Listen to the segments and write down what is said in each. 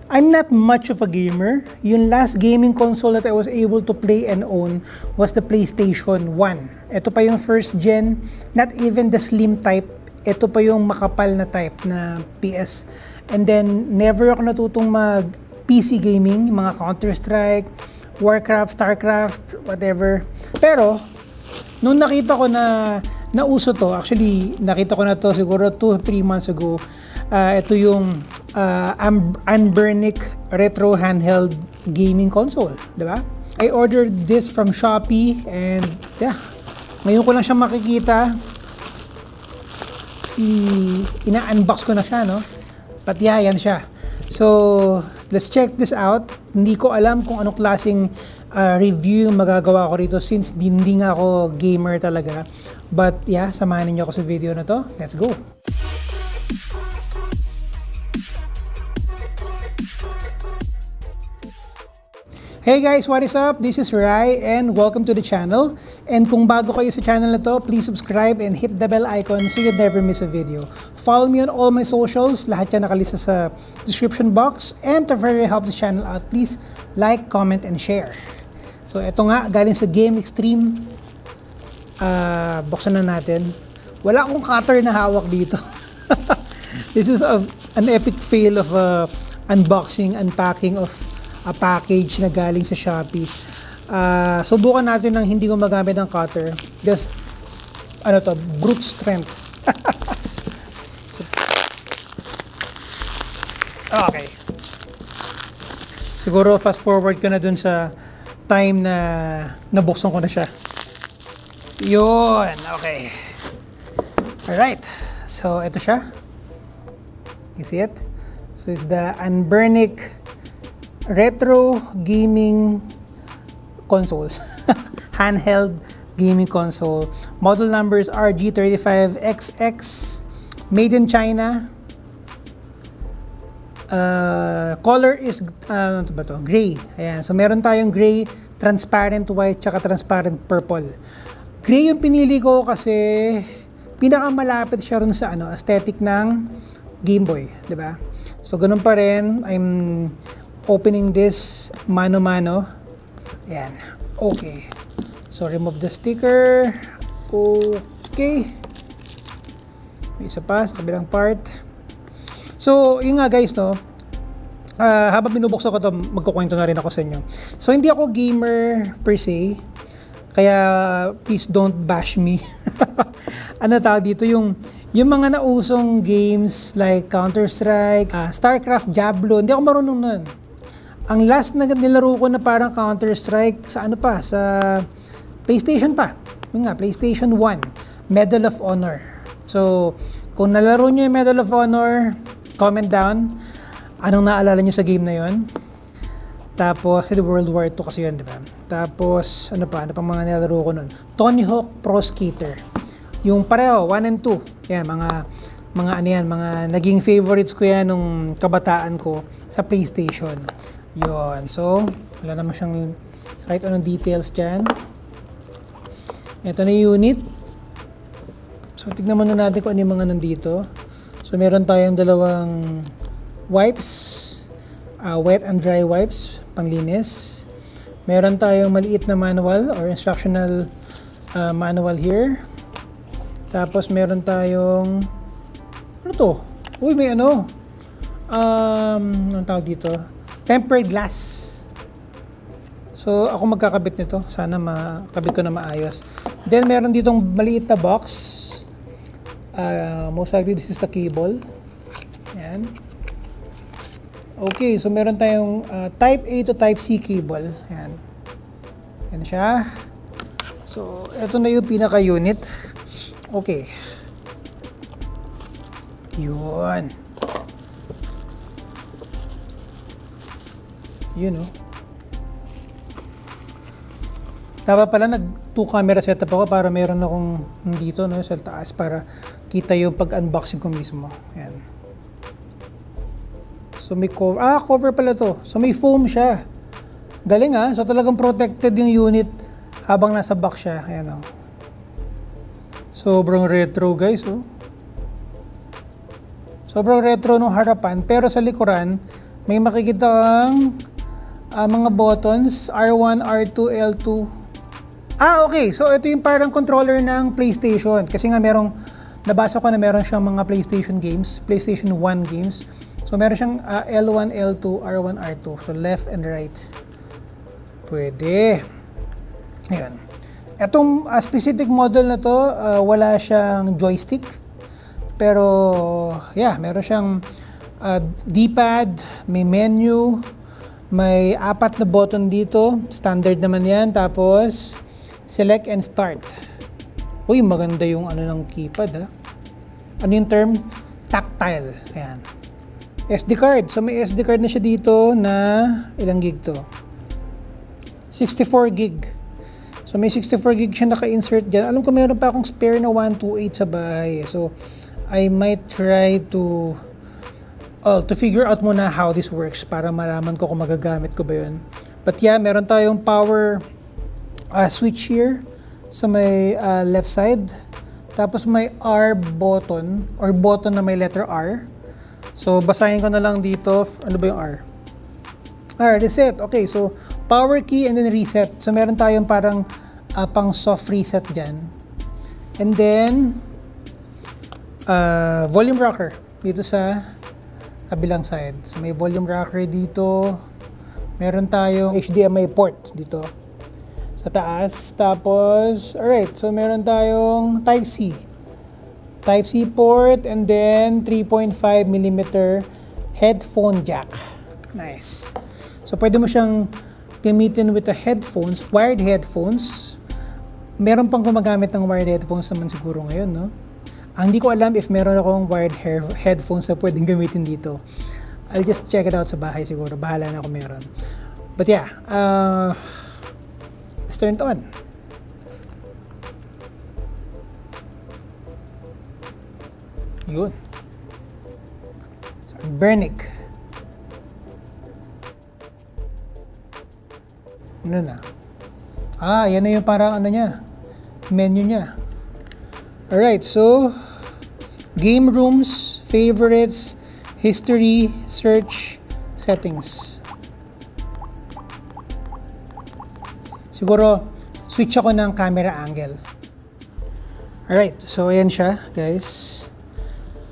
I'm not much of a gamer. Yung last gaming console that I was able to play and own was the PlayStation 1. Ito pa yung first gen, not even the slim type. Ito pa yung makapal na type na PS. And then, never ako natutong mag PC gaming, mga Counter-Strike, Warcraft, Starcraft, whatever. Pero, nung nakita ko na nauso to, actually, nakita ko na to siguro 2-3 months ago. Ito yung Anbernic Retro Handheld Gaming Console, di ba? I ordered this from Shopee and yeah, ngayon ko lang siya makikita. Ina-unbox ko na siya, no? But yeah, yan siya. So, let's check this out. Hindi ko alam kung anong klaseng review yung magagawa ko rito since hindi nga ako gamer talaga. But yeah, samahan niyo ako sa video na to. Let's go! Hey guys, what is up? This is Rai and welcome to the channel. And kung bago kayo sa channel na to, please subscribe and hit the bell icon so you never miss a video. Follow me on all my socials, lahat yan nakalista sa description box. And to further help the channel out, please like, comment, and share. So eto nga, galing sa Game Extreme. Buksan na natin. Wala akong cutter na hawak dito. This is an epic fail of unboxing, unpacking of a package na galing sa Shopee. Subukan natin ng hindi ko magamit ng cutter. Just, brute strength. So, okay. Siguro fast forward ko na dun sa time na nabuksan ko na siya. Yun, okay. Alright. So, ito siya. You see it? So, it's the Anbernic Retro Gaming Console. Handheld Gaming Console. Model numbers RG35XX. Made in China. Color is gray. Ayan. So meron tayong gray, transparent white, tsaka transparent purple. Gray yung pinili ko kasi pinakamalapit siya rin sa aesthetic ng Game Boy, 'di ba? So ganun pa rin. I'm opening this mano-mano. Ayan. Okay. So, remove the sticker. Okay. May isa pa sa kabilang part. So, yun nga guys, no? Habang binubuksan ko to, magkukwento na rin ako sa inyo. So, hindi ako gamer per se. Kaya, please don't bash me. Ano tawag dito? Yung mga nausong games like Counter-Strike, Starcraft, Diablo, hindi ako marunong nun. Ang last na nilaro ko na parang Counter-Strike sa sa PlayStation pa. Yung nga, PlayStation 1, Medal of Honor. So, kung nalaro nyo yung Medal of Honor, comment down. Anong naalala nyo sa game na yon? Tapos, World War II kasi yun, di ba? Tapos, ano pang mga nilaro ko nun? Tony Hawk Pro Skater. Yung pareho, 1 and 2. Yan, mga naging favorites ko yan nung kabataan ko sa PlayStation. Yun. So, wala naman siyang kahit anong details dyan. Ito na yung unit. So, tignan muna natin kung ano yung mga nandito. So, meron tayong dalawang wipes. Wet and dry wipes. Panglinis. Meron tayong maliit na manual or instructional manual here. Tapos, meron tayong ano to? Uy, may anong tawag dito? Tempered glass. So, ako magkakabit nito. Sana makabit ko na maayos. Then, meron ditong maliit na box. Most likely, this is the cable. Ayan. Okay, so meron tayong Type A to Type C cable. Ayan. Ayan siya. So, ito na yung pinaka-unit. Okay. Yun. Yun, oh. Dapat pala nag 2 camera setup ako para meron akong dito, no, sa taas para kita yung pag-unboxing ko mismo. Ayan. So may cover. Cover pala to. So may foam siya. Galing So talagang protected yung unit habang nasa box siya. Ayan, oh. Sobrang retro guys, oh. Sobrang retro nung harapan pero sa likuran May makikita kang mga buttons, R1, R2, L2. Okay. So, ito yung parang controller ng PlayStation. Kasi nga nabasa ko na meron siyang mga PlayStation games, PlayStation 1 games. So, meron siyang L1, L2, R1, R2. So, left and right. Pwede. Ayan. Itong specific model na to, wala siyang joystick. Pero, yeah, meron siyang D-pad, may menu, may 4 na button dito. Standard naman yan. Tapos, select and start. Uy, maganda yung ng keypad, ha. Ano yung term? Tactile. Ayan. SD card. So, may SD card na siya dito na ilang gig to? 64 gig. So, may 64 gig siya naka-insert dyan. Alam ko meron pa akong spare na 128 sa bahay. So, I might try to figure out muna how this works para malaman ko kung magagamit ko ba yun. But yeah, meron tayong power switch here sa may left side. Tapos may R button or button na may letter R. So, basahin ko na lang dito. Ano ba yung R? Reset. Okay, so power key and then reset. So, meron tayong parang pang soft reset dyan. And then, volume rocker dito sa kabilang side. So, may volume rocker dito. Meron tayong HDMI port dito sa taas. Tapos, alright. So, meron tayong Type-C. Type-C port and then 3.5mm headphone jack. Nice. So, pwede mo siyang gamitin with the headphones, wired headphones. Meron pang gumagamit ng wired headphones naman siguro ngayon, no? Ang hindi ko alam if meron akong wired headphones na pwedeng gamitin dito. I'll just check it out sa bahay siguro. Bahala na kung meron. But yeah, let's turn it on. Yun. So, Bernic. Ano na? Yan na yung parang niya. Menu niya. Alright, so game rooms, favorites, history, search, settings. Siguro, switch ako ng camera angle. Alright, so ayan siya, guys.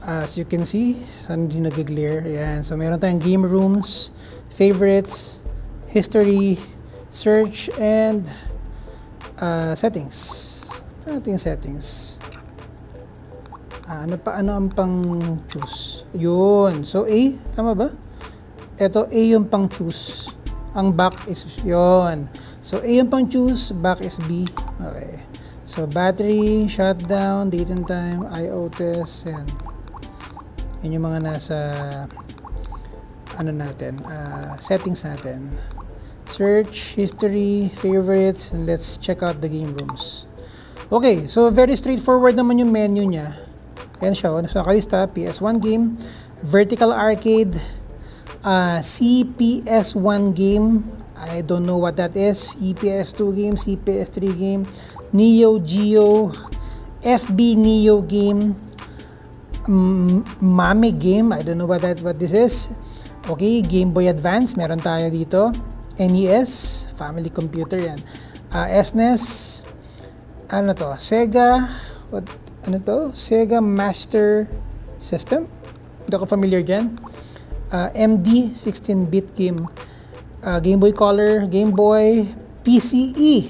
As you can see, saan hindi nag-glare. Ayan, so meron tayong game rooms, favorites, history, search, and settings. Ito natin yung settings. Ano ang pang choose? Yun. So, A, tama ba? Ito, A yung pang choose. Ang back is, yun. So, A yung pang choose, back is B. Okay. So, battery, shutdown, date and time, I/O test, yan. Yan yung mga nasa, settings natin. Search, history, favorites, and let's check out the game rooms. Okay, so very straightforward naman yung menu niya. Ayan siya, so nakalista, PS1 game, Vertical Arcade, CPS1 game, I don't know what that is, EPS2 game, CPS3 game, Neo Geo, FB Neo game, Mame game, I don't know what this is. Okay, Game Boy Advance, meron tayo dito. NES, family computer yan. SNES, ano to, Sega, Sega Master System. Hindi ako familiar dyan. MD, 16-bit game. Game Boy Color, Game Boy, PCE,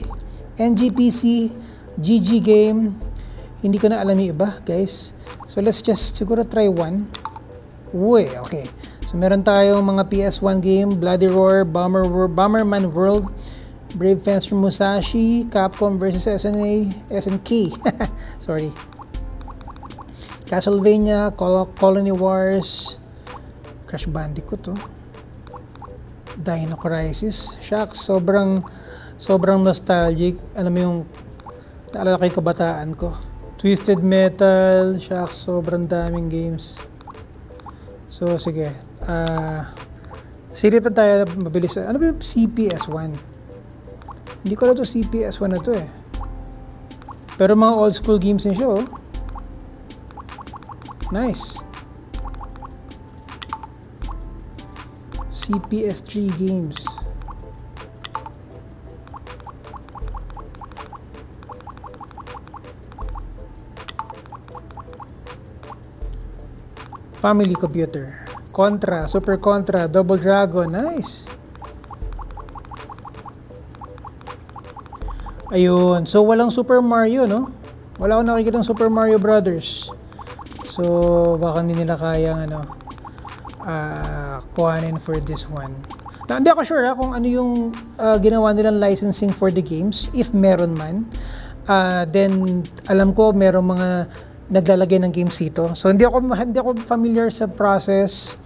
NGPC, GG Game. Hindi ko na alam yung iba, guys. So, let's just siguro try one. Uy, okay. So, meron tayong mga PS1 game, Bloody Roar, Bomberman World, Brave Fencer Musashi, Capcom vs. SNK. Sorry. Castlevania, Colony Wars, Crash Bandicoot, Dino Crisis, Shucks, sobrang nostalgic. Alam mo yung naalala ko yung kabataan ko. Twisted Metal, Shucks, sobrang daming games. So, sige. Silip pa tayo mabilis. Ano ba yung CPS1? Hindi ko alam ito CPS1 na to eh. Pero mga old school games na siya, oh. Nice. CPS3 games. Family Computer. Contra, Super Contra, Double Dragon. Nice. Ayun. So, walang Super Mario, no? Wala akong nakikita ng Super Mario Brothers. So, baka hindi nila kayang, kuhanin for this one. Na, hindi ako sure kung ano yung ginawa nilang licensing for the games. If meron man. Then, alam ko, merong mga naglalagay ng games dito. So hindi ako familiar sa process.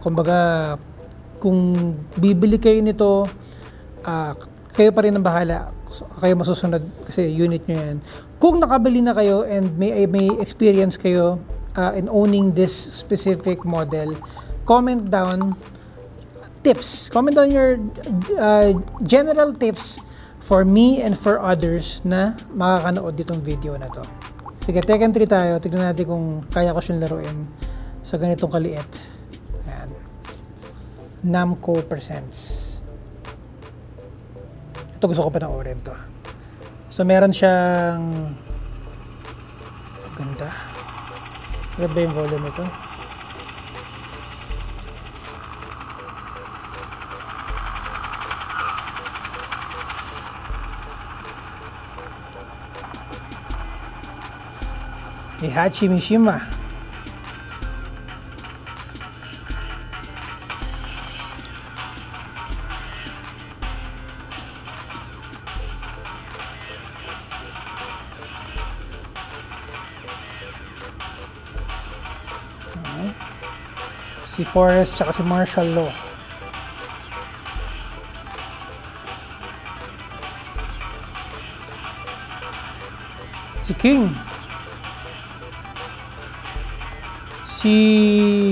Kumbaga kung bibili kayo nito, kayo pa rin ang bahala. So, kayo masusunod kasi unit nyo yan. Kung nakabili na kayo and may experience kayo in owning this specific model, comment down tips. Comment down your general tips for me and for others na makakanood ditong video na to. Sige, Tekken 3 tayo. Tignan natin kung kaya ko siyang laruin sa ganitong kaliit. Ayan. Namco Presents. Ito gusto ko pa panoorin to. So, meron siyang ganda. Ganda yung volume ito. Heihachi Mishima. Si Forrest tsaka si Martial Law. Si King. Si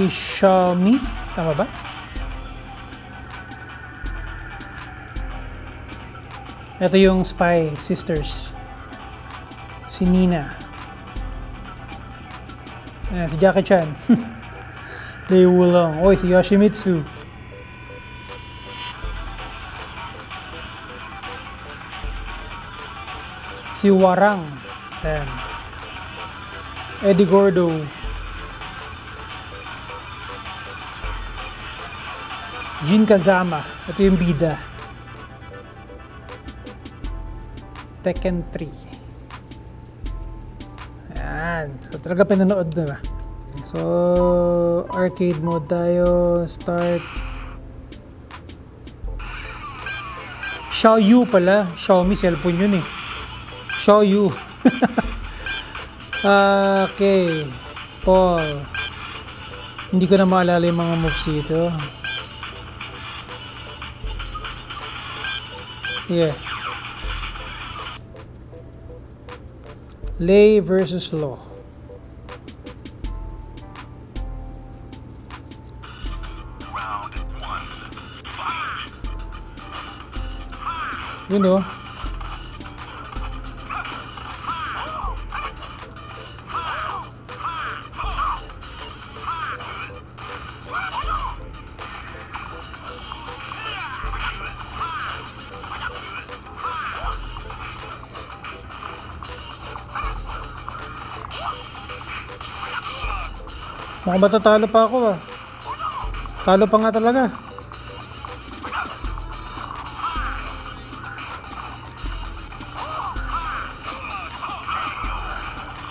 Xiaomi, tama ba? Ito yung Spy Sisters. Si Nina. Ayan, si Jackie Chan. Lei Wulong. Oy, si Yoshimitsu. Si Warang. Ayan. Eddie Gordo. Jin Kazama. Ito yung bida. Tekken 3. Ayan. So talaga pinanood na ba? So arcade mode tayo. Start. Xiaoyu pala. Xiaomi cellphone yun eh. Xiaoyu. Okay. Paul. Hindi ko na maalala yung mga moves dito. Yeah. Lei versus Law. You know. Mukhang matatalo pa ako ah. Talo pa nga talaga.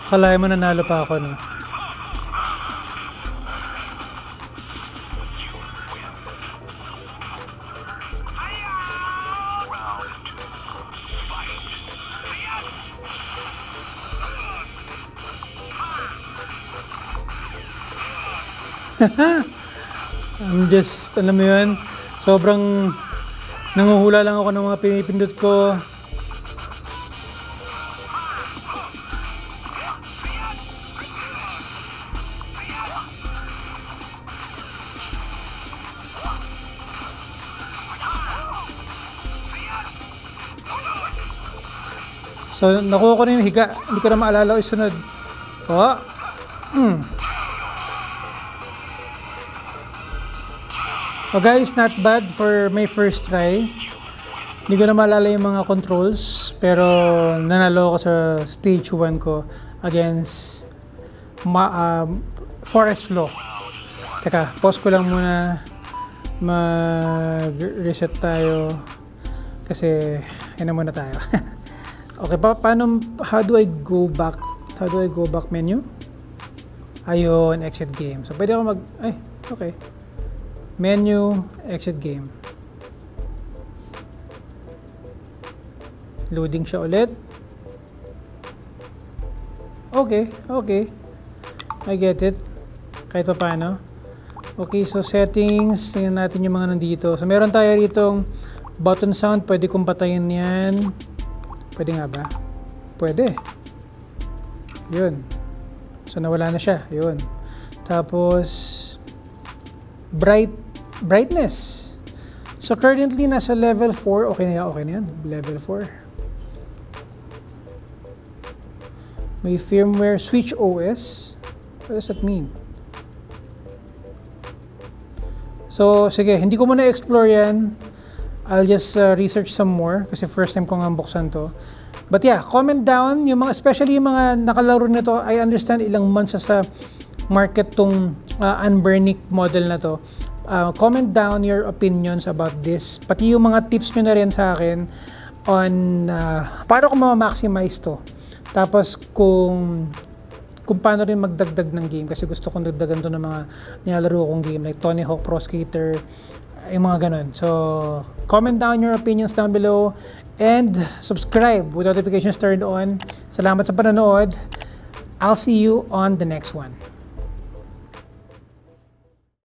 Kalahin mo nanalo pa ako no. I'm just, alam mo yun, sobrang nanguhula lang ako ng mga pinipindot ko. So, nakuha ko na yung higa. Hindi ko na maalala ko isunod. Oh guys, not bad for my first try. Hindi ko na maalala yung mga controls, pero nanalo ako sa stage 1 ko against Forest Flow. Teka, pause ko lang muna, mag-reset tayo kasi yun na muna tayo. Okay, how do I go back? How do I go back menu? Ayun, exit game. So pwede ako okay. Menu, exit game. Loading siya ulit. Okay. I get it. Kahit pa paano. Okay, so settings. Tingnan natin yung mga nandito. So meron tayo ditong button sound. Pwede kong patayin yan. Pwede nga ba? Pwede. Yun. So nawala na siya. Yun. Tapos brightness. So currently nasa level 4. Okay na yan. Level 4. May firmware switch OS. What does that mean? So sige, hindi ko muna explore yan. I'll just research some more kasi first time ko nga buksan to. But yeah, comment down yung mga, especially yung mga nakalaro nito. I understand ilang months sa market tong Anbernic model na to. Comment down your opinions about this. Pati yung mga tips nyo na rin sa akin on paano ko ma-maximize to. Tapos kung paano rin magdagdag ng game kasi gusto kong dagdagan to ng mga nilalaro kong game like Tony Hawk Pro Skater, yung mga ganun. So, comment down your opinions down below and subscribe with notifications turned on. Salamat sa panonood. I'll see you on the next one.